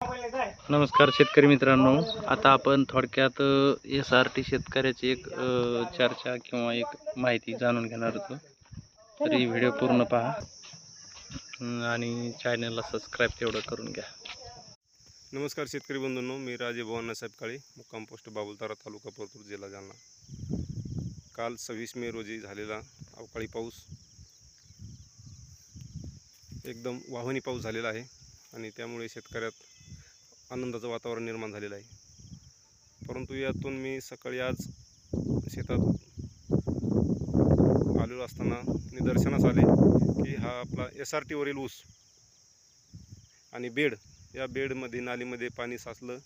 नमस्कार शेतकरी मित्रांनो, आता आपण थोडक्यात SRT शेतकऱ्याची एक चर्चा किंवा एक माहिती जाणून घेणार होतो. तरी व्हिडिओ पूर्ण पहा आणि चॅनलला सबस्क्राईब तेवढं करून घ्या. नमस्कार शेतकरी बंधूंनो, मी राजे भवानासाहेब काळे, मुक्काम पोस्ट बाबुलतारा, तालुका परतूर, जिल्हा जालना. काल 26 मे रोजी झालेला अवकाळी पाऊस, एकदम वाहनी पाऊस झालेला आहे आणि त्यामुळे शेतकऱ्यात आनंदाचं वातावरण निर्माण झालेलं आहे. परंतु यातून मी सकाळी आज शेतात आलेलो असताना निदर्शनास आले की हा आपला SRTवरील ऊस आणि बेड, या बेडमध्ये नालीमध्ये पाणी साचलं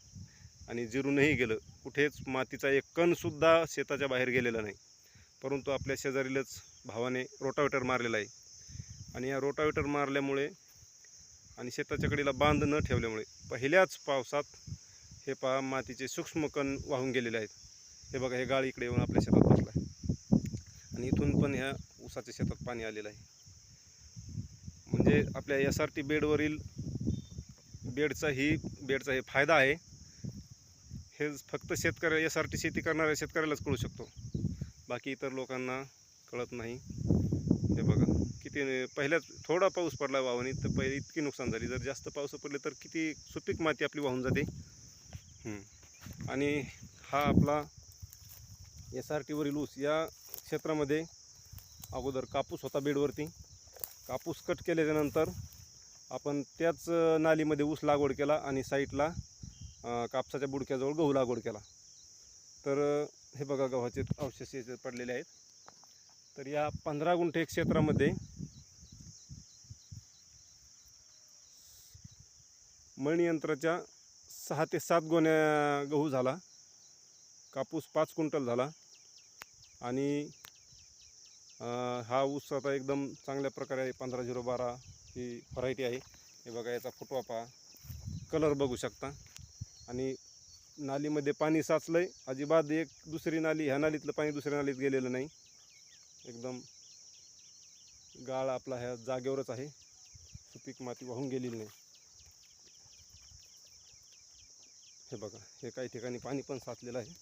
आणि जिरूनही गेलं. कुठेच मातीचा एक कणसुद्धा शेताच्या बाहेर गेलेला नाही. परंतु आपल्या शेजारीलच भावाने रोटावेटर मारलेला आहे आणि या रोटावेटर मारल्यामुळे आणि शेताच्या कडेला बांध न ठेवल्यामुळे पहिल्याच पावसात हे पहा मातीचे सूक्ष्म कण वाहून गेलेले आहेत. हे बघा, हे गाळ इकडे येऊन आपल्या शेतात बसला आहे आणि इथून पण ह्या ऊसाच्या शेतात पाणी आलेलं आहे. म्हणजे आपल्या SRT बेडवरील बेडचा हे फायदा आहे. हे फक्त SRT शेती करणाऱ्या शेतकऱ्यालाच कळू शकतो, बाकी इतर लोकांना कळत नाही. हे बघा, किती पहिल्याच थोडा पाऊस पडला वाहून तर पहिले इतकी नुकसान झाली. जर जास्त पाऊस पडले तर किती सुपीक माती आपली वाहून जाते. आणि हा आपला SRTवरील ऊस, या क्षेत्रामध्ये अगोदर कापूस होता बेडवरती. कापूस कट केल्याच्यानंतर आपण त्याच नालीमध्ये ऊस लागवड केला आणि साईडला कापसाच्या बुडक्याजवळ गहू लागवड केला. तर हे बघा, गव्हाचे अवशेष पडलेले आहेत. तर या 15 गुंठे क्षेत्रामध्ये मळणी यंत्राच्या 6 ते 7 गोण्या गहू झाला, कापूस 5 क्विंटल झाला आणि हा ऊस आता एकदम चांगल्या प्रकारे 15-0-12 ही व्हरायटी आहे. हे बघा, याचा फुटवा पहा, कलर बघू शकता. आणि नालीमध्ये पाणी साचलं आहे, अजिबात एक दुसरी नाली, ह्या नालीतलं पाणी दुसऱ्या नालीत गेलेलं नाही. एकदम गाळ आपला ह्या जागेवरच आहे, सुपीक माती वाहून गेलेली नाही. हे बघा, हे काही ठिकाणी पाणी पण साचलेलं आहे.